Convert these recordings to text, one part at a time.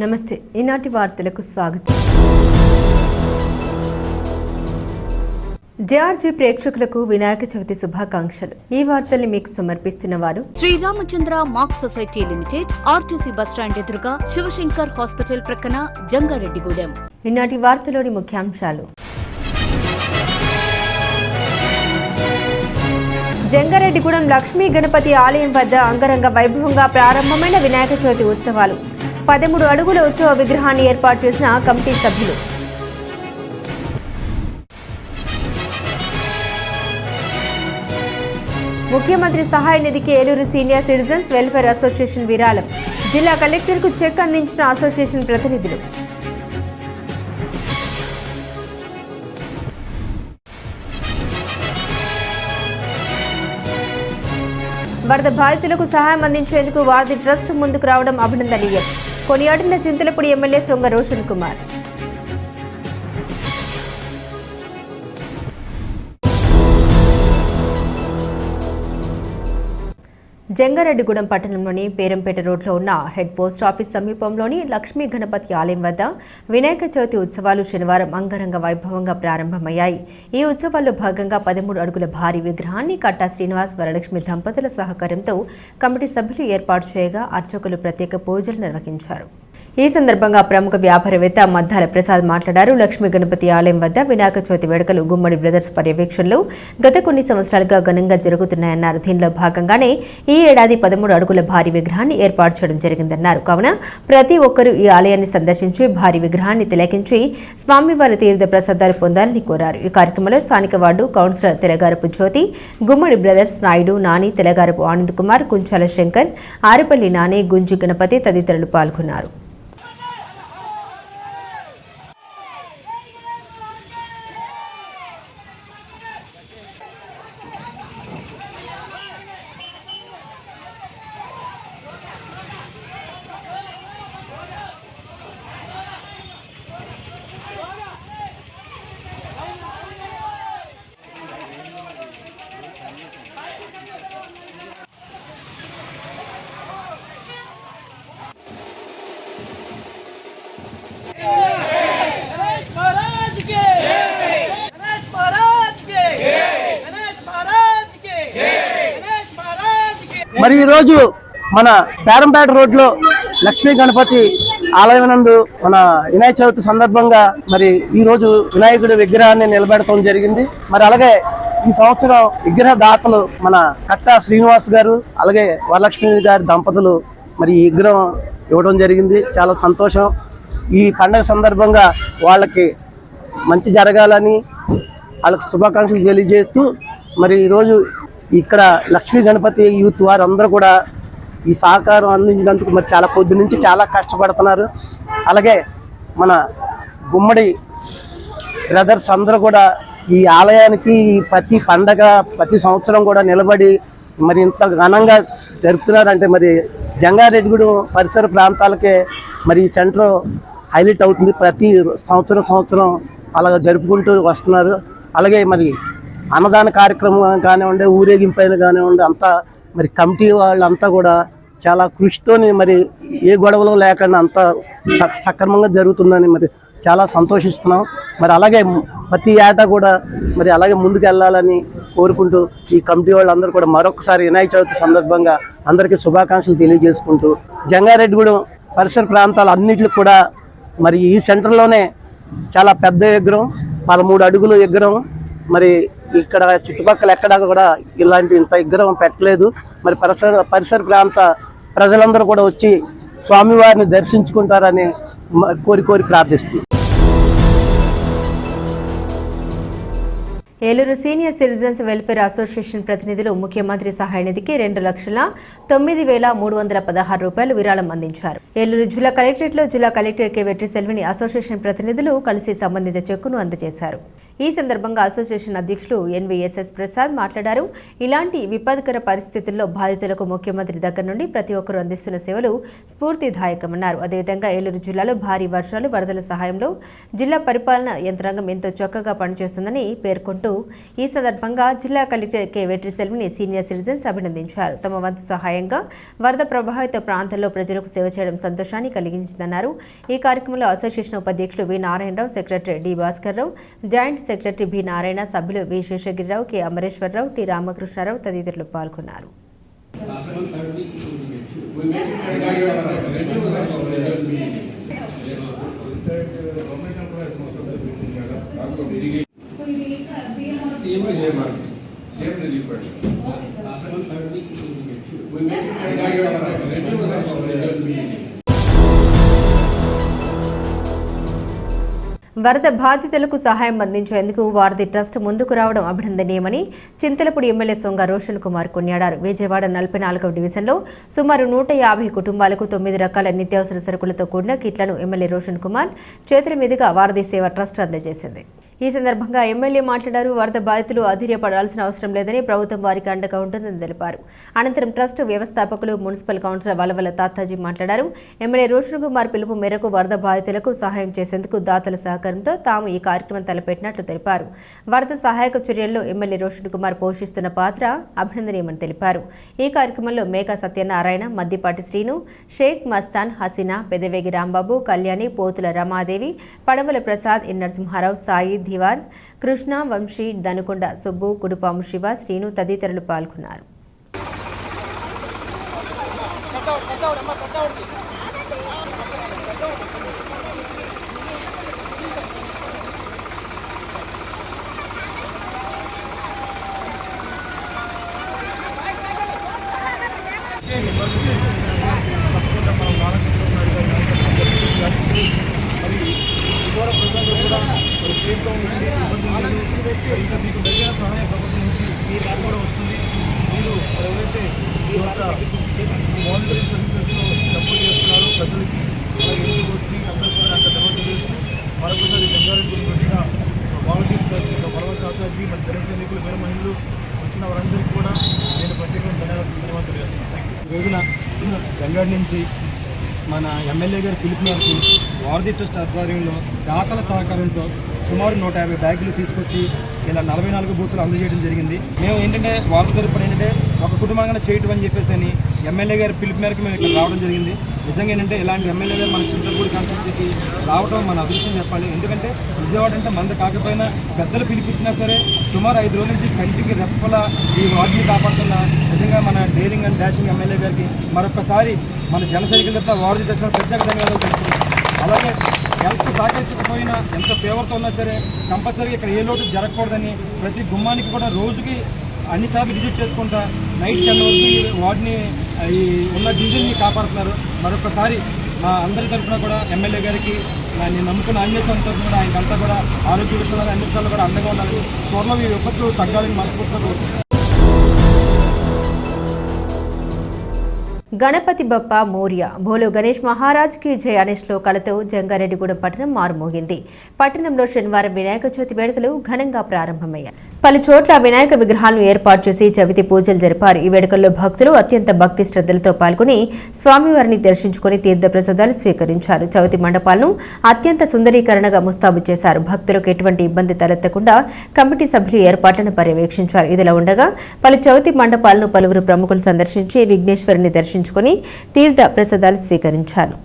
నమస్తే ఈనాటి వార్తలకు స్వాగతం. జేఆర్జీ ప్రేక్షకులకు వినాయక చవితి శుభాకాంక్షలు. ఈ వార్తల్ని మీకు సమర్పిస్తున్న వారు శ్రీరామచంద్ర మాక్ సొసైటీ లిమిటెడ్, ఆర్టీసీ బస్టాండ్ ఎదురుగా, శివశంకర్ హాస్పిటల్ ప్రక్కన, జంగారెడ్డిగూడెం. ఈనాటి వార్తలోని ముఖ్యాంశాలు. జంగారెడ్డిగూడెం లక్ష్మీ గణపతి ఆలయం వద్ద అంగరంగ వైభవంగా ప్రారంభమైన వినాయక చవితి ఉత్సవాలు. 13 అడుగుల ఉత్సవ విగ్రహాన్ని ఏర్పాటు చేసిన కమిటీ సభ్యులు. ముఖ్యమంత్రి సహాయ నిధికి Eluru senior citizens welfare association విరాళం. జిల్లా కలెక్టర్కు చెక్ అందించిన అసోసియేషన్ ప్రతినిధులు. వరద బాధితులకు సహాయం అందించేందుకు వారధి ట్రస్ట్ ముందుకు రావడం అభినందనీయం. కొనియాడిన చింతలపూడి ఎమ్మెల్యే సొంగ రోషన్ కుమార్. జంగారెడ్డిగూడెం పట్టణంలోని పేరంపేట రోడ్లో ఉన్న హెడ్ పోస్ట్ ఆఫీస్ సమీపంలోని లక్ష్మీ గణపతి ఆలయం వద్ద వినాయక చవితి ఉత్సవాలు శనివారం అంగరంగ వైభవంగా ప్రారంభమయ్యాయి. ఈ ఉత్సవాల్లో భాగంగా 13 అడుగుల భారీ విగ్రహాన్ని కట్టా శ్రీనివాస్ వరలక్ష్మి దంపతుల సహకారంతో కమిటీ సభ్యులు ఏర్పాటు చేయగా అర్చకులు ప్రత్యేక పూజలు నిర్వహించారు. ఈ సందర్భంగా ప్రముఖ వ్యాపారవేత్త మద్దాల ప్రసాద్ మాట్లాడారు. లక్ష్మీ గణపతి ఆలయం వద్ద వినాయక చవితి వేడుకలు గుమ్మడి బ్రదర్స్ పర్యవేక్షణలో గత కొన్ని సంవత్సరాలుగా ఘనంగా జరుగుతున్నాయన్నారు. దీనిలో భాగంగానే ఈ ఏడాది 13 అడుగుల భారీ విగ్రహాన్ని ఏర్పాటు చేయడం జరిగిందన్నారు. కావున ప్రతి ఒక్కరూ ఈ ఆలయాన్ని సందర్శించి భారీ విగ్రహాన్ని తిలకించి స్వామివారి తీర్థ ప్రసాదాలు పొందాలని కోరారు. ఈ కార్యక్రమంలో స్థానిక వార్డు కౌన్సిలర్ తెలగారపు జ్యోతి, గుమ్మడి బ్రదర్స్ నాయుడు, నాని, తెలగారపు ఆనంద్ కుమార్, కుంచాల శంకర్, ఆరుపల్లి నాని, గుంజి గణపతి తదితరులు పాల్గొన్నారు. మరి ఈరోజు మన పేరంపేట రోడ్లో లక్ష్మీ గణపతి ఆలయం నందు మన వినాయక చవితి సందర్భంగా మరి ఈరోజు వినాయకుడి విగ్రహాన్ని నిలబెడటం జరిగింది. మరి అలాగే ఈ సంవత్సరం విగ్రహ దాతలు మన కట్టా శ్రీనివాస్ గారు అలాగే వరలక్ష్మి గారి దంపతులు మరి ఈ విగ్రహం ఇవ్వడం జరిగింది. చాలా సంతోషం. ఈ పండుగ సందర్భంగా వాళ్ళకి మంచి జరగాలని వాళ్ళకి శుభాకాంక్షలు తెలియజేస్తూ మరి ఈరోజు ఇక్కడ లక్ష్మీ గణపతి యూత్ వారు అందరూ కూడా ఈ సహకారం అందించినందుకు మరి చాలా పొద్దు నుంచి చాలా కష్టపడుతున్నారు. అలాగే మన గుమ్మడి బ్రదర్స్ అందరూ కూడా ఈ ఆలయానికి ప్రతి పండగ ప్రతి సంవత్సరం కూడా నిలబడి మరి ఇంత ఘనంగా జరుపుతున్నారంటే మరి జంగారెడ్డిగూడెం పరిసర ప్రాంతాలకే మరి ఈ సెంటర్ హైలైట్ అవుతుంది. ప్రతి సంవత్సరం అలా జరుపుకుంటూ వస్తున్నారు. అలాగే మరి అన్నదాన కార్యక్రమం కానివ్వండి, ఊరేగింపైన కానివ్వండి, అంతా మరి కమిటీ వాళ్ళంతా కూడా చాలా కృషితోని మరి ఏ గొడవలు లేకుండా అంతా సక్రమంగా జరుగుతుందని మరి చాలా సంతోషిస్తున్నాం. మరి అలాగే ప్రతి ఏటా కూడా మరి అలాగే ముందుకు వెళ్ళాలని కోరుకుంటూ ఈ కమిటీ వాళ్ళందరూ కూడా మరొకసారి వినాయక చవితి సందర్భంగా అందరికీ శుభాకాంక్షలు తెలియజేసుకుంటూ జంగారెడ్డిగూడెం పరిసర ప్రాంతాలు అన్నింటికి కూడా మరి ఈ సెంటర్లోనే చాలా పెద్ద విగ్రహం 13 అడుగుల విగ్రహం మరి ఇక్కడ చుట్టుపక్కల ఎక్కడా కూడా ఇలాంటి ఇంత విగ్రహం పెట్టలేదు. మరి పరిసర ప్రాంత ప్రజలందరూ కూడా వచ్చి స్వామివారిని దర్శించుకుంటారని కోరి ప్రార్థిస్తుంది. Eluru senior citizens welfare association ప్రతినిధులు ముఖ్యమంత్రి సహాయ నిధికి 2,09,316 రూపాయలు విరాళం అందించారు. ఏలూరు జిల్లా కలెక్టరేట్లో జిల్లా కలెక్టర్ కె వెట్రిసెల్విని అసోసియేషన్ ప్రతినిధులు కలిసి సంబంధిత చెక్కును అందజేశారు. ఈ సందర్భంగా అసోసియేషన్ అధ్యక్షులు ఎన్వీఎస్ఎస్ ప్రసాద్ మాట్లాడారు. ఇలాంటి విపత్కర పరిస్థితుల్లో బాధితులకు ముఖ్యమంత్రి దగ్గర నుండి ప్రతి ఒక్కరూ అందిస్తున్న సేవలు స్ఫూర్తిదాయకమన్నారు. అదేవిధంగా ఏలూరు జిల్లాలో భారీ వర్షాలు వరదల సహాయంలో జిల్లా పరిపాలన యంత్రాంగం ఎంతో చక్కగా పనిచేస్తుందని పేర్కొంటూ ఈ సందర్భంగా జిల్లా కలెక్టర్ కె వెట్రిసెల్విని సీనియర్ సిటిజన్స్ అభినందించారు. తమ వంతు సహాయంగా వరద ప్రభావిత ప్రాంతాల్లో ప్రజలకు సేవ చేయడం సంతోషాన్ని కలిగించిందన్నారు. ఈ కార్యక్రమంలో అసోసియేషన్ ఉపాధ్యక్షులు V Narayana Rao, secretary D Bhaskar Rao, joint secretary B Narayana, సభ్యులు V Seshagiri Rao, K Amareswara Rao, T Ramakrishna Rao తదితరులు పాల్గొన్నారు. వరద బాధితులకు సహాయం అందించేందుకు వారధి ట్రస్ట్ ముందుకు రావడం అభినందనీయమని చింతలపూడి ఎమ్మెల్యే సొంగ రోషన్ కుమార్ కొనియాడారు. విజయవాడ 44వ డివిజన్లో సుమారు 150 కుటుంబాలకు 9 రకాల నిత్యావసర సరుకులతో కూడిన కిట్లను ఎమ్మెల్యే రోషన్ కుమార్ చేతుల మీదుగా వారధి సేవ ట్రస్ట్ అందజేసింది. ఈ సందర్భంగా ఎమ్మెల్యే మాట్లాడారు. వరద బాధితులు అధైర్యపడాల్సిన అవసరం లేదని, ప్రభుత్వం వారికి అండగా ఉంటుందని తెలిపారు. అనంతరం ట్రస్ట్ వ్యవస్థాపకులు మున్సిపల్ కౌన్సిలర్ వలవల తాతాజీ మాట్లాడారు. ఎమ్మెల్యే రోషన్ కుమార్ పిలుపు మేరకు వరద బాధితులకు సహాయం చేసేందుకు దాతల సహకారంతో తాము ఈ కార్యక్రమం తలపెట్టినట్లు తెలిపారు. వరద సహాయక చర్యల్లో ఎమ్మెల్యే రోషన్ కుమార్ పోషిస్తున్న పాత్ర అభినందనీయమని తెలిపారు. ఈ కార్యక్రమంలో మేకా సత్యనారాయణ, మద్దిపాటి శ్రీను, షేక్ మస్తాన్, హసీనా, పెదవేగి రాంబాబు, కళ్యాణి, పోతుల రమాదేవి, పడవల ప్రసాద్, ఎన్ నరసింహారావు, సాయి, దివాన్, కృష్ణ, వంశీ, దనుకొండ సుబ్బు, కుడుపాము శివ, శ్రీను తదితరులు పాల్గొన్నారు. ఇంకా మీకు దగ్గర సహాయం ప్రభుత్వం నుంచి మీరు కూడా వస్తుంది. మీరు ఎవరైతే ఈ యొక్క వాలంటరీ సర్వీసెస్లో సపోర్ట్ చేస్తున్నారో ప్రజలకి, అలాగే ఎన్జిఓస్కి అందరూ కూడా నాకు ధన్యవాదాలు చేస్తూ మరొకసారి జంగారెడ్డి గురించి వచ్చిన వాలంటీర్ పర్వత తాతాజీ, మన జన సైనికులు, వీర మహిళలు వచ్చిన వారందరికీ కూడా నేను ప్రత్యేకంగా ధన్యవాదాలు చేస్తున్నాను. ఈ రోజున జంగారెడ్డి నుంచి మన ఎమ్మెల్యే గారి పిలుపు మేరకు వారధి ట్రస్ట్ ఆధ్వర్యంలో దాతల సహకారంతో సుమారు 150 బ్యాగులు తీసుకొచ్చి ఇలా 44 బూతులు అందజేయడం జరిగింది. మేము ఏంటంటే వారధి తరపున ఏంటంటే ఒక కుటుంబంగా చేయటం అని చెప్పేసి అని ఎమ్మెల్యే గారి పిలుపు మేరకు మేము ఇక్కడ రావడం జరిగింది. నిజంగా ఏంటంటే ఇలాంటి ఎమ్మెల్యే గారు మన చింతలపూడి కాన్స్టిట్యూన్సీకి రావడం మన అదృష్టం చెప్పాలి. ఎందుకంటే విజయవాడ అంటే మంద కాకపోయినా పెద్దలు పిలిపించినా సరే సుమారు 5 రోజుల నుంచి కంటికి రెప్పల ఈ వార్డుని కాపాడుతున్న నిజంగా మన డేరింగ్ అండ్ డాషింగ్ ఎమ్మెల్యే గారికి మరొకసారి మన జన సైనికులతో వారధి తరపున ప్రత్యేక ధన్యవాదాలు తెలుపుతున్నాం. అలాగే ఎంత సహకరించకపోయినా, ఎంత ఫేవర్తో ఉన్నా సరే కంపల్సరీగా ఇక్కడ ఏ లోటు జరగకూడదని ప్రతి గుమ్మానికి కూడా రోజుకి అన్నిసార్లు విజిట్ చేసుకుంటా నైట్ 10 వరకు ఈ వార్డుని ఈ ఉన్న డివిజన్ని కాపాడుతున్నారు. మరొకసారి మా అందరి తరఫున కూడా ఎమ్మెల్యే గారికి, నేను నమ్ముకున్న ఆంజనేయ స్వామి తరఫున కూడా ఆయనకంతా కూడా ఆరోగ్య విషయాలు అన్ని విషయాలు కూడా అండగా ఉండాలని, త్వరలో ఈ విపత్తు తగ్గాలని మనస్ఫూర్తిగా కోరుకుంటున్నాను. గణపతి బప్ప మోర్య, భోలో గణేష్ మహారాజ్ కి జై అనే శ్లోకాలతో జంగారెడ్డిగూడెం పట్టణం మారుమోగింది. పట్టణంలో శనివారం వినాయక చవితి వేడుకలు ఘనంగా ప్రారంభమయ్యాయి. పలు చోట్ల వినాయక విగ్రహాలను ఏర్పాటు చేసి చవితి పూజలు జరిపారు. ఈ వేడుకల్లో భక్తులు అత్యంత భక్తి శ్రద్ధలతో పాల్గొని స్వామివారిని దర్శించుకుని తీర్థప్రసాదాలు స్వీకరించారు. చవితి మండపాలను అత్యంత సుందరీకరణగా ముస్తాబు చేశారు. భక్తులకు ఎటువంటి ఇబ్బంది తలెత్తకుండా కమిటీ సభ్యులు ఏర్పాట్లను పర్యవేక్షించారు. ఇదిలా ఉండగా పలు చవితి మండపాలను పలువురు ప్రముఖులు సందర్శించి విఘ్నేశ్వరుని దర్శించుకుని తీర్థ ప్రసాదాలు స్వీకరించారు.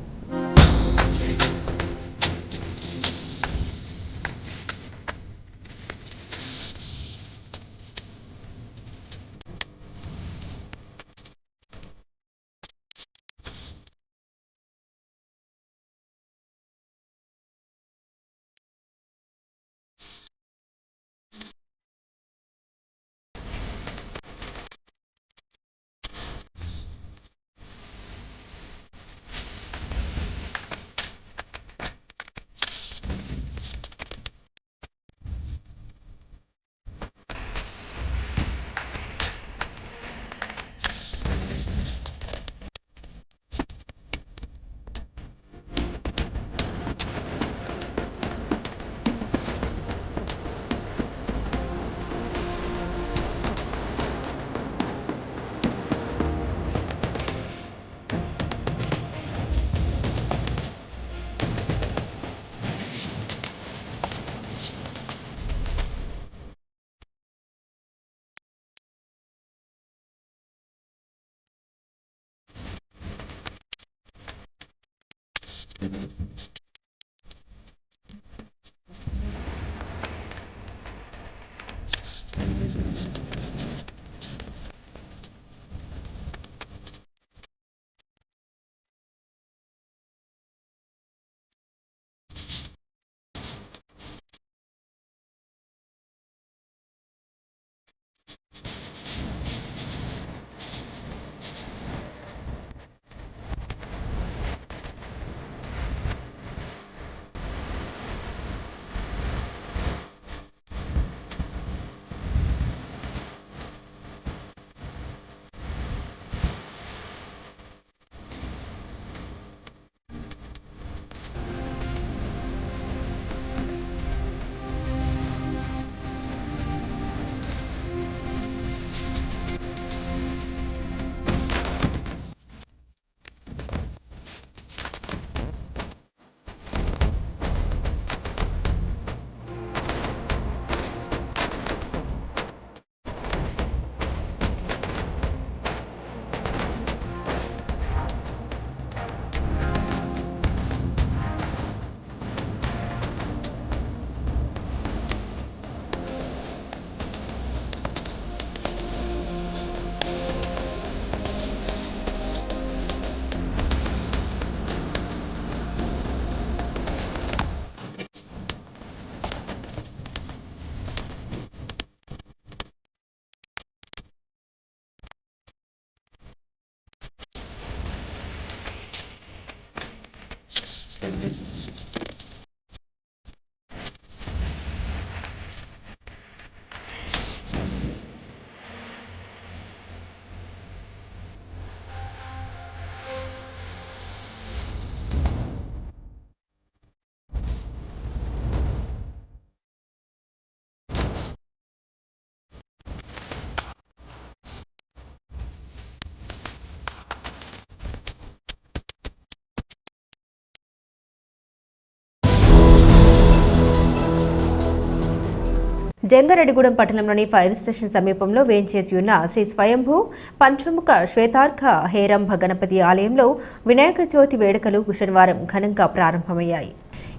జంగారెడ్డిగూడెం పట్టణంలోని ఫైర్ స్టేషన్ సమీపంలో వేంచేసి ఉన్న శ్రీ స్వయంభూ పంచముఖ శ్వేతార్క హేరంభ గణపతి ఆలయంలో వినాయక చవితి వేడుకలు శనివారం ఘనంగా ప్రారంభమయ్యాయి.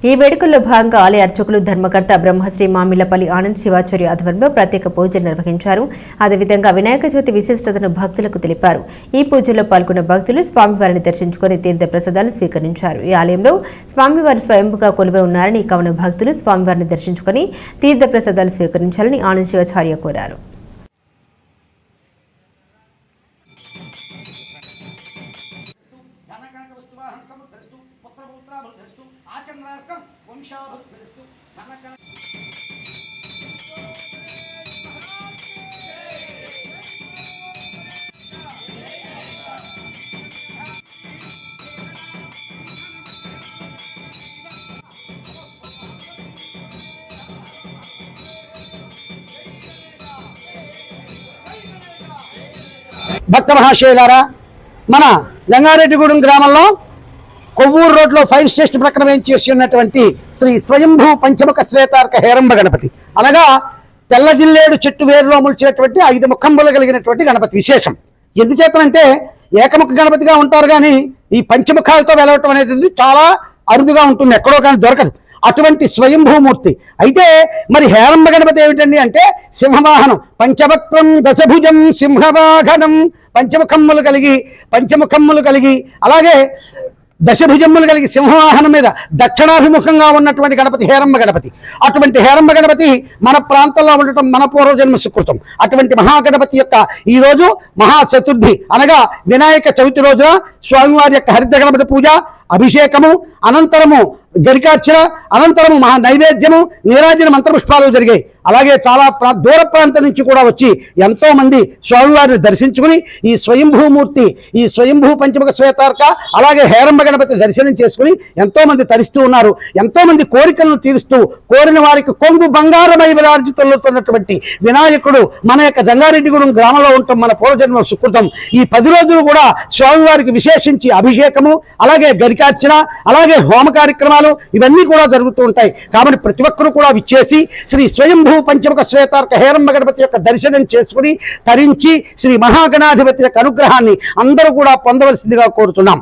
ఈ వేడుకల్లో భాగంగా ఆలయ అర్చకులు ధర్మకర్త బ్రహ్మశ్రీ మామిళ్లపల్లి ఆనంద్ శివాచార్య ఆధ్వర్యంలో ప్రత్యేక పూజలు నిర్వహించారు. అదేవిధంగా వినాయక చవితి విశిష్టతను భక్తులకు తెలిపారు. ఈ పూజల్లో పాల్గొన్న భక్తులు స్వామివారిని దర్శించుకుని తీర్థ ప్రసాదాలు స్వీకరించారు. ఈ ఆలయంలో స్వామివారి స్వయంభుగా కొలువై ఉన్నారని, కావున భక్తులు స్వామివారిని దర్శించుకుని తీర్థ ప్రసాదాలు స్వీకరించాలని ఆనంద్ శివాచార్య కోరారు. భక్త మహాశయులారా, మన జంగారెడ్డిగూడెం గ్రామంలో కొవ్వూరు రోడ్లో ఫైర్ స్టేషన్ ప్రక్కన వేయించేసి ఉన్నటువంటి శ్రీ స్వయంభూ పంచముఖ శ్వేతార్క హేరంభ గణపతి అనగా తెల్ల జిల్లేడు చెట్టు వేరులో ముల్చినటువంటి 5 ముఖంబులు కలిగినటువంటి గణపతి విశేషం. ఎందుచేతనంటే ఏకముఖ గణపతిగా ఉంటారు, కానీ ఈ పంచముఖాలతో వెలవటం అనేది చాలా అరుదుగా ఉంటుంది, ఎక్కడో కానీ దొరకదు. అటువంటి స్వయంభూమూర్తి. అయితే మరి హేరంభ గణపతి ఏమిటండి అంటే సింహవాహనం, పంచవక్త్రం దశభుజం సింహవాహనం, పంచముఖమ్ములు కలిగి అలాగే దశభుజమ్ములు కలిగి సింహవాహనం మీద దక్షిణాభిముఖంగా ఉన్నటువంటి గణపతి హేరంభ గణపతి. అటువంటి హేరంభ గణపతి మన ప్రాంతంలో ఉండటం మన పూర్వజన్మ సుకృతం. అటువంటి మహాగణపతి యొక్క ఈరోజు మహాచతుర్థి అనగా వినాయక చవితి రోజున స్వామివారి యొక్క హరిత గణపతి పూజ, అభిషేకము, అనంతరము గరికార్చన, అనంతరము మహా నైవేద్యము, నీరాజన మంత్రపుష్పాలు జరిగాయి. అలాగే చాలా దూర ప్రాంతం నుంచి కూడా వచ్చి ఎంతో మంది స్వామివారిని దర్శించుకుని ఈ స్వయంభూమూర్తి, ఈ స్వయంభూ పంచముఖ శ్వేతార్క అలాగే హేరంభ గణపతి దర్శనం చేసుకుని ఎంతో మంది తరిస్తూ ఉన్నారు. ఎంతో మంది కోరికలను తీరుస్తూ కోరిన వారికి కొంగు బంగారమై విరాజితున్నటువంటి వినాయకుడు మన యొక్క జంగారెడ్డిగూడెం గ్రామంలో ఉంటాం, మన పూర్వజన్మ సుకృతం. ఈ 10 రోజులు కూడా స్వామివారికి విశేషించి అభిషేకము అలాగే గరికార్చన అలాగే హోమ కార్యక్రమాలు ఇవన్నీ కూడా జరుగుతూ ఉంటాయి. కాబట్టి ప్రతి ఒక్కరూ కూడా విచ్చేసి శ్రీ స్వయంభూ పంచముఖ శ్వేతార్క హేరంభ గణపతి యొక్క దర్శనం చేసుకుని తరించి శ్రీ మహాగణాధిపతి యొక్క అనుగ్రహాన్ని అందరూ కూడా పొందవలసిందిగా కోరుతున్నాం.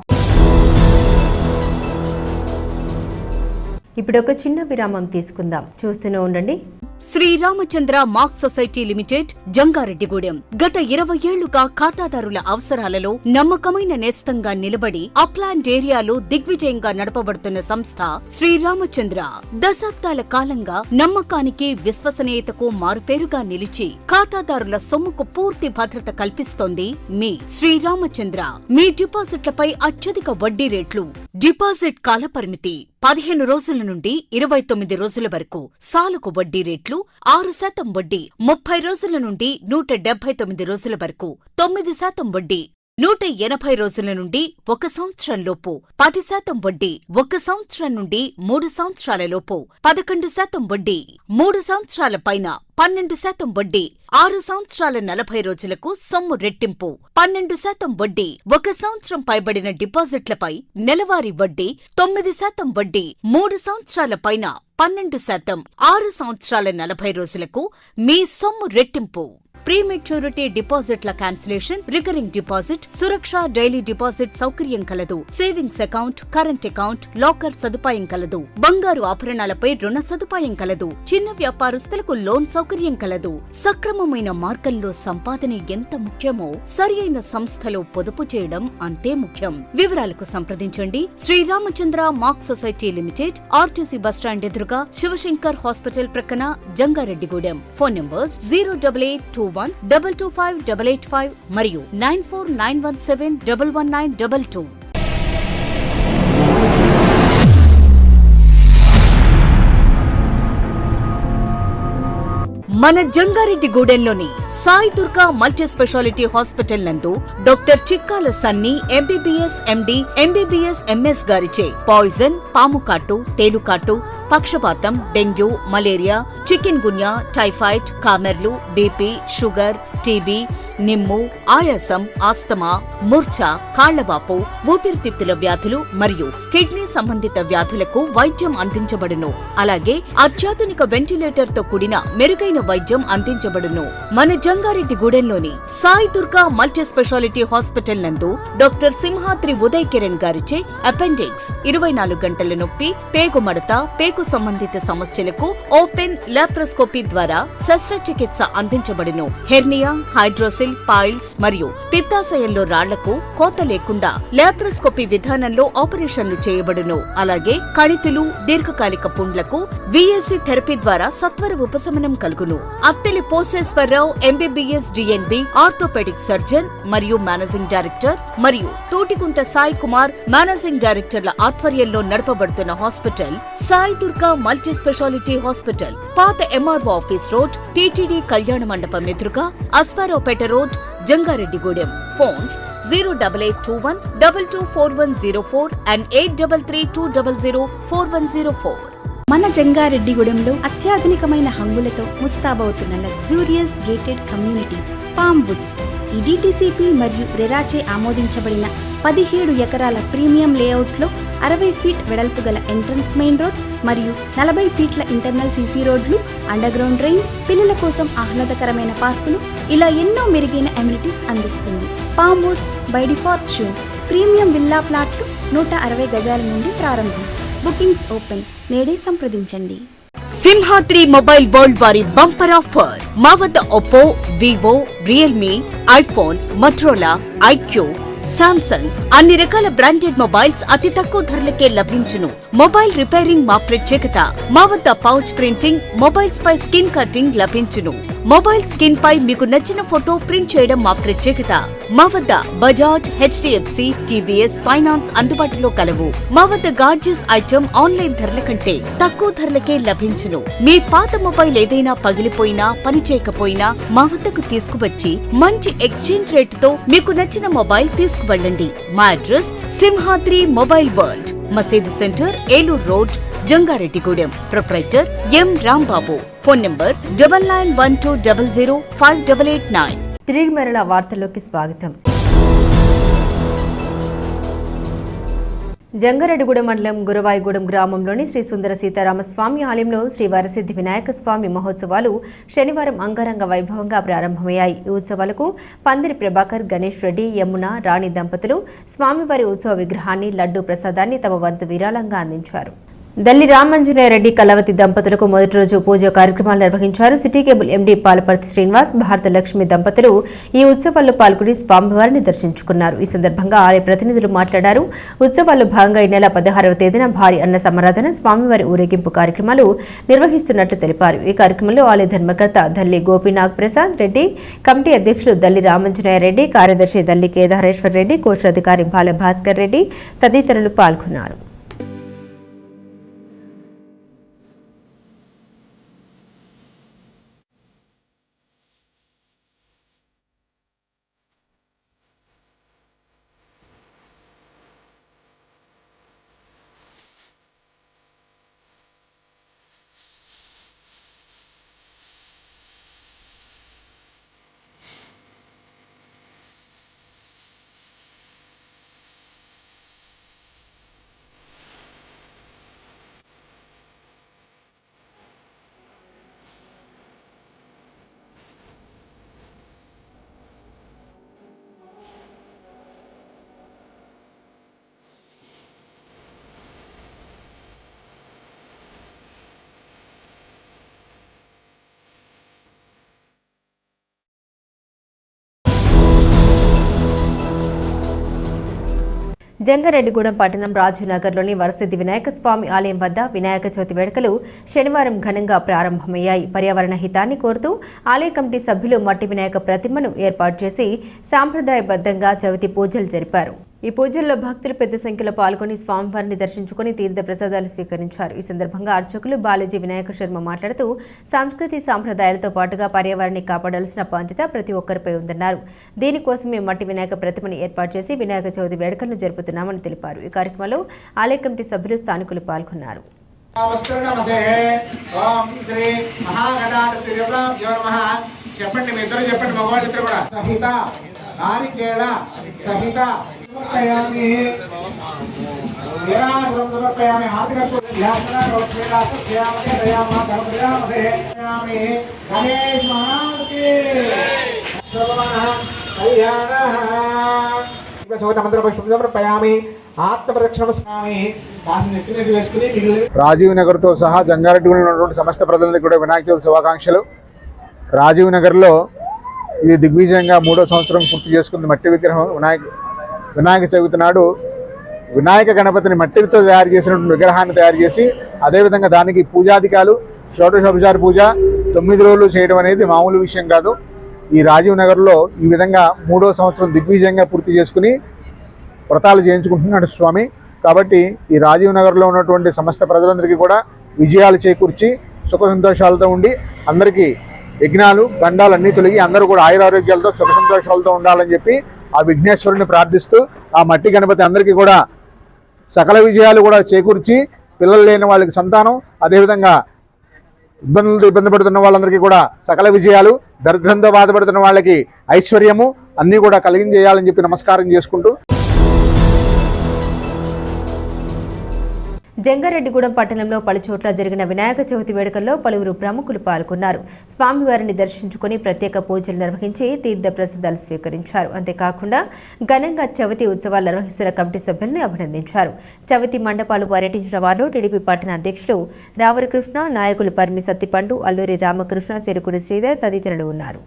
ఇప్పుడు ఒక చిన్న విరామం తీసుకుందాం. చూస్తూనే ఉండండి. Sriramachandra mark society limited, Jangareddygudem. గత 20 ఏళ్లుగా ఖాతాదారుల అవసరాలలో నమ్మకమైన నేస్తంగా నిలబడి అప్లాండ్ ఏరియాలో దిగ్విజయంగా నడపబడుతున్న సంస్థ శ్రీరామచంద్ర. దశాబ్దాల కాలంగా నమ్మకానికి, విశ్వసనీయతకు మారుపేరుగా నిలిచి ఖాతాదారుల సొమ్ముకు పూర్తి భద్రత కల్పిస్తోంది మీ శ్రీరామచంద్ర. మీ డిపాజిట్లపై అత్యధిక వడ్డీ రేట్లు, డిపాజిట్ కాలపరిమితి 15 రోజుల నుండి 29 రోజుల వరకు, సాలుకు వడ్డీ రేట్లు 6% వడ్డీ, 30 రోజుల నుండి 179 రోజుల వరకు 9% వడ్డీ, 180 రోజుల నుండి 1 సంవత్సరం లోపు 10% వడ్డీ, 1 సంవత్సరం నుండి 3 సంవత్సరాల లోపు 11% వడ్డీ, 3 సంవత్సరాల పైన 12% వడ్డీ, 6 సంవత్సరాల 40 రోజులకు సొమ్ము రెట్టింపు 12% వడ్డీ, 1 సంవత్సరం పైబడిన డిపాజిట్లపై నెలవారీ వడ్డీ 9% వడ్డీ, 3 సంవత్సరాల పైన 12%, 6 సంవత్సరాల 40 రోజులకు మీ సొమ్ము రెట్టింపు. ప్రీమెచ్యూరిటీ డిపాజిట్ల క్యాన్సిలేషన్, రికరింగ్ డిపాజిట్, సురక్ష డైలీ డిపాజిట్ సౌకర్యం కలదు. Savings account, current account, locker సదుపాయం కలదు. బంగారు ఆభరణాలపై రుణ సదుపాయం కలదు. చిన్న వ్యాపారస్తులకు లోన్ సౌకర్యం కలదు. సక్రమమైన మార్గంలో సంపాదన ఎంత ముఖ్యమో సరియైన సంస్థలో పొదుపు చేయడం అంతే ముఖ్యం. వివరాలకు సంప్రదించండి. Sriramachandra mark society limited, RTC bus stand ఎదురుగా, శివశంకర్ హాస్పిటల్ ప్రక్కన, జంగారెడ్డిగూడెం. ఫోన్ నంబర్స్ 08821225885 మరియు 9491711922. మన జంగారెడ్డిగూడెంలోని Sai Durga multi speciality hospital నందు doctor Chikkala Sunny MBBS MD, MBBS MS గారిచే పాయిజన్, పాముకాటు, తేలుకాటు, పక్షపాతం, dengue, malaria, chikungunya, typhoid, కామెర్లు, బీపీ, షుగర్, టీబీ, నిమ్ము, ఆయాసం, ఆస్తమా, మూర్ఛ, కాళ్లవాపు, ఊపిరితిత్తుల వ్యాధులు మరియు కిడ్నీ సంబంధిత వ్యాధులకు వైద్యం అందించబడును. అలాగే అత్యాధునిక వెంటిలేటర్ తో కూడిన మెరుగైన వైద్యం అందించబడును. మన జంగారెడ్డిగూడెంలోని Sai Durga multi speciality hospital నందు డాక్టర్ సింహాద్రి ఉదయ్ కిరణ్ గారిచే అపెండిక్స్, 24 గంటల నొప్పి, పేగు మడత, పేగు సంబంధిత సమస్యలకు ఓపెన్ లాప్రోస్కోపీ ద్వారా శస్త్రచికిత్స అందించబడును. హెర్నియా, హైడ్రోసిల్, పాయిల్స్ మరియు పిత్తాశయంలో రాళ్లకు కోత లేకుండా లాప్రోస్కోపీ విధానంలో ఆపరేషన్లు చేయబడును. అలాగే కణితులు, దీర్ఘకాలిక పుండ్లకు విఎస్సి థెరపీ ద్వారా సత్వర ఉపశమనం కలుగును. Atteli Poseswara Rao MBBS DNB, orthopaedic surgeon మరియు మేనేజింగ్ డైరెక్టర్, మరియు తోటికుంట సాయి కుమార్ మేనేజింగ్ డైరెక్టర్ల ఆధ్వర్యంలో నడపబడుతున్న hospital Sai Durga multi speciality hospital, పాత ఎంఆర్ఓ ఆఫీస్ రోడ్, టీటీడీ కళ్యాణ మండపం ఎదురుగా, Asparaopeta road, Jangareddygudem. Phones 08821224104 and 8332004104. మన జంగారెడ్డిగూడెంలో అత్యాధునికమైన హంగులతో ముస్తాబవుతున్న luxurious gated community palm woods. ఈ డిటిసిపి మరియు రెరాచే ఆమోదించబడిన 17 ఎకరాల ప్రీమియం లేఅవుట్లో 60 ఫీట్ వెడల్పు గల ఎంట్రన్స్ మెయిన్ రోడ్ మరియు 40 ఫీట్ల ఇంటర్నల్ సీసీ రోడ్లు, అండర్ గ్రౌండ్ డ్రైన్స్, పిల్లల కోసం ఆహ్లాదకరమైన పార్కులు, ఇలా ఎన్నో మెరుగైన అమ్యూనిటీస్ అందిస్తుంది. Palm woods by default show premium villa ప్లాట్లు 160 గజాల నుండి ప్రారంభం. Bookings open. నేడే సంప్రదించండి. సింహాద్రి మొబైల్ వరల్డ్ వారి బంపర్ ఆఫర్. మా వద్ద Oppo, Vivo, Realme, iPhone, Motorola, iQOO, Samsung అన్ని రకాల బ్రాండెడ్ మొబైల్స్ అతి తక్కువ ధరలకే లభించును. మొబైల్ రిపేరింగ్ మా ప్రత్యేకత. మా వద్ద పౌచ్ ప్రింటింగ్, మొబైల్స్ పై స్కిన్ కటింగ్ లభించును. మొబైల్ స్కిన్ పై మీకు నచ్చిన ఫోటో ప్రింట్ చేయడం మా ప్రత్యేకత. మా వద్ద బజాజ్, హెచ్డిఎఫ్సి, టీవీఎస్ ఫైనాన్స్ అందుబాటులో కలవు. మా వద్ద గార్జియస్ ఐటమ్ ఆన్లైన్ ధరల కంటే తక్కువ ధరలకే లభించును. మీ పాత మొబైల్ ఏదైనా పగిలిపోయినా, పనిచేయకపోయినా మా వద్దకు తీసుకువచ్చి మంచి ఎక్స్చేంజ్ రేటుతో మీకు నచ్చిన మొబైల్ తీసుకువెళ్ళండి. మా అడ్రస్ సింహాద్రి మొబైల్ వరల్డ్, మసీదు centre, Eluru road, Jangareddygudem. Proprietor ఎం రాంబాబు. Phone number 9912005889. తిరిగి మరల వార్తల్లోకి స్వాగతం. జంగారెడ్డిగూడెం మండలం గురవాయిగూడెం గ్రామంలోని శ్రీ సుందర సీతారామస్వామి ఆలయంలో శ్రీ వరసిద్ధి వినాయక స్వామి మహోత్సవాలు శనివారం అంగరంగ వైభవంగా ప్రారంభమయ్యాయి. ఈ ఉత్సవాలకు పందిరి ప్రభాకర్, గణేష్ రెడ్డి, యమున, రాణి దంపతులు స్వామివారి ఉత్సవ విగ్రహాన్ని, లడ్డూ ప్రసాదాన్ని తమ వంతు విరాళంగా అందించారు. దల్లి రామంజనేయరెడ్డి కలవతి దంపతులకు మొదటి రోజు పూజ కార్యక్రమాలు నిర్వహించారు. City cable MD Palaparthi Srinivas, భారత లక్ష్మి దంపతులు ఈ ఉత్సవాల్లో పాల్గొని స్వామివారిని దర్శించుకున్నారు. ఈ సందర్భంగా ఆలయ ప్రతినిధులు మాట్లాడారు. ఉత్సవాల్లో భాగంగా ఈ నెల 16వ తేదీన భారీ అన్న సమారాధన, స్వామివారి ఊరేగింపు కార్యక్రమాలు నిర్వహిస్తున్నట్లు తెలిపారు. ఈ కార్యక్రమంలో ఆలయ ధర్మకర్త దల్లి గోపీనాగ్ ప్రసాద్ రెడ్డి, కమిటీ అధ్యక్షులు దల్లి రామంజనేయరెడ్డి, కార్యదర్శి దల్లి కేదారేశ్వర్ రెడ్డి, కోశాధికారి బాల భాస్కర్ రెడ్డి తదితరులు పాల్గొన్నారు. జంగారెడ్డిగూడెం పట్టణం రాజీవ్నగర్లోని వరసిద్ధి వినాయక స్వామి ఆలయం వద్ద వినాయక చవితి వేడుకలు శనివారం ఘనంగా ప్రారంభమయ్యాయి. పర్యావరణ హితాన్ని కోరుతూ ఆలయ కమిటీ సభ్యులు మట్టి వినాయక ప్రతిమను ఏర్పాటు చేసి సాంప్రదాయబద్ధంగా చవితి పూజలు జరిపారు. ఈ పూజల్లో భక్తులు పెద్ద సంఖ్యలో పాల్గొని స్వామివారిని దర్శించుకుని తీర్థ ప్రసాదాలు స్వీకరించారు. ఈ సందర్భంగా అర్చకులు బాలాజీ వినాయక శర్మ మాట్లాడుతూ సంస్కృతి సాంప్రదాయాలతో పాటుగా పర్యావరణాన్ని కాపాడాల్సిన బాధ్యత ప్రతి ఒక్కరిపై ఉందన్నారు. దీనికోసమే మట్టి వినాయక ప్రతిమను ఏర్పాటు చేసి వినాయక చవితి వేడుకలను జరుపుతున్నామని తెలిపారు. ఈ కార్యక్రమంలో ఆలయ కమిటీ సభ్యులు, స్థానికులు పాల్గొన్నారు. చెప్పండి, మీ ఇద్దరు చెప్పండి, మగవాళ్ళిద్దరు కూడా. సహిత నారికేళ సహిత సమర్పయామి నిరాజనం సమర్పయామి హార్దికర్పూర యాత్రా రోత్వేలాస శ్యామకే దయామా సమర్పయామసే యామి గణేష్ మహారాజుకి శ్రవణ కళ్యాణ మంత్ర పుష్పం సమర్పయామి ఆత్మప్రదక్షిణమస్వామి కాసిన నెత్తినేది వేసుకుని రాజీవ్ నగర్తో సహా జంగారెడ్డిగూడెంలో ఉన్నటువంటి సమస్త ప్రజలందరికీ కూడా వినాయక చవితి శుభాకాంక్షలు. రాజీవ్ నగర్లో ఇది దిగ్విజయంగా 3వ సంవత్సరం పూర్తి చేసుకుంది. మట్టి విగ్రహం వినాయక చవితి నాడు వినాయక గణపతిని మట్టితో తయారు చేసినటువంటి విగ్రహాన్ని తయారు చేసి, అదేవిధంగా దానికి పూజాధికాలు, షోడశోపచార పూజ 9 రోజులు చేయడం అనేది మామూలు విషయం కాదు. ఈ రాజీవ్ నగర్లో ఈ విధంగా 3వ సంవత్సరం దిగ్విజయంగా పూర్తి చేసుకుని వ్రతాలు చేయించుకుంటున్నాడు స్వామి. కాబట్టి ఈ రాజీవ్ నగర్లో ఉన్నటువంటి సమస్త ప్రజలందరికీ కూడా విజయాలు చేకూర్చి సుఖ సంతోషాలతో ఉండి అందరికీ యజ్ఞాలు గండాలు అన్నీ తొలగి అందరూ కూడా ఆయురారోగ్యాలతో సుఖ సంతోషాలతో ఉండాలని చెప్పి ఆ విఘ్నేశ్వరుని ప్రార్థిస్తూ ఆ మట్టి గణపతి అందరికీ కూడా సకల విజయాలు కూడా చేకూర్చి పిల్లలు లేని వాళ్ళకి సంతానం, అదేవిధంగా ఇబ్బందులతో ఇబ్బంది పడుతున్న వాళ్ళందరికీ కూడా సకల విజయాలు, దరిద్రంతో బాధపడుతున్న వాళ్ళకి ఐశ్వర్యము అన్నీ కూడా కలిగించేయాలని చెప్పి నమస్కారం చేసుకుంటూ జంగారెడ్డిగూడెం పట్టణంలో పలుచోట్ల జరిగిన వినాయక చవితి వేడుకల్లో పలువురు ప్రముఖులు పాల్గొన్నారు. స్వామివారిని దర్శించుకుని ప్రత్యేక పూజలు నిర్వహించి తీర్థ ప్రసాదాలు స్వీకరించారు. అంతేకాకుండా ఘనంగా చవితి ఉత్సవాలు నిర్వహిస్తున్న కమిటీ సభ్యులను అభినందించారు. చవితి మండపాలు పర్యటించిన వారిలో టీడీపీ పట్టణ అధ్యక్షుడు రావరి కృష్ణ, నాయకులు పరిమి సత్తిపండు, అల్లూరి రామకృష్ణ, చెరుకుడి శ్రీధర్ తదితరులు ఉన్నారు.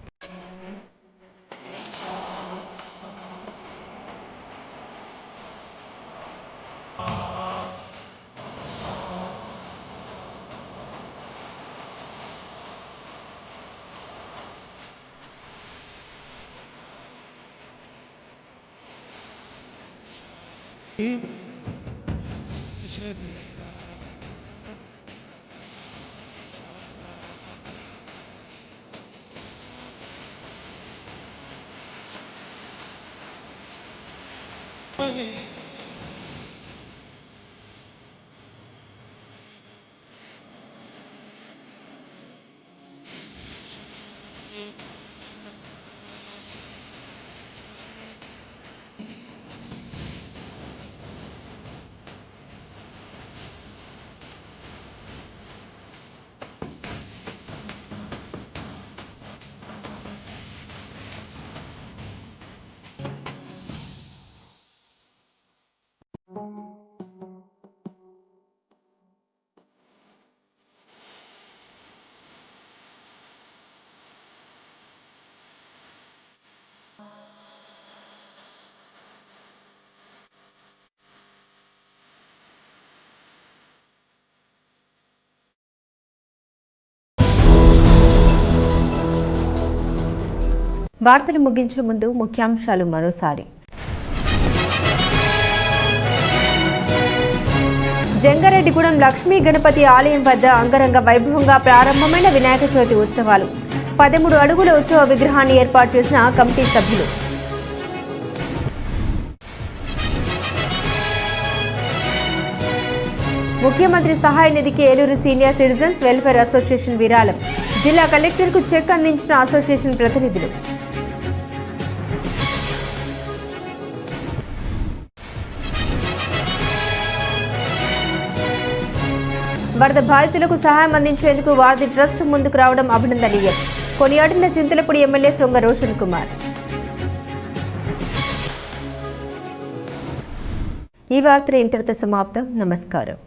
వార్తలు ముగించే ముందు ముఖ్యాంశాలు మరోసారి. జంగారెడ్డిగూడెం లక్ష్మీ గణపతి ఆలయం వద్ద అంగరంగ వైభవంగా ప్రారంభమైన వినాయక చవితి ఉత్సవాలు. 13 అడుగుల ఉత్సవ విగ్రహాన్ని ఏర్పాటు చేసిన కమిటీ సభ్యులు. ముఖ్యమంత్రి సహాయ నిధికి Eluru senior citizens welfare association విరాళం. జిల్లా కలెక్టర్కు చెక్ అందించిన అసోసియేషన్ ప్రతినిధులు. వరద బాధితులకు సహాయం అందించేందుకు వారధి ట్రస్ట్ ముందుకు రావడం అభినందనీయం. కొనియాడిన చింతలపూడి ఎమ్మెల్యే సొంగ రోషన్ కుమార్. ఈ వార్తలు ఇంతటితో సమాప్తం. నమస్కారం.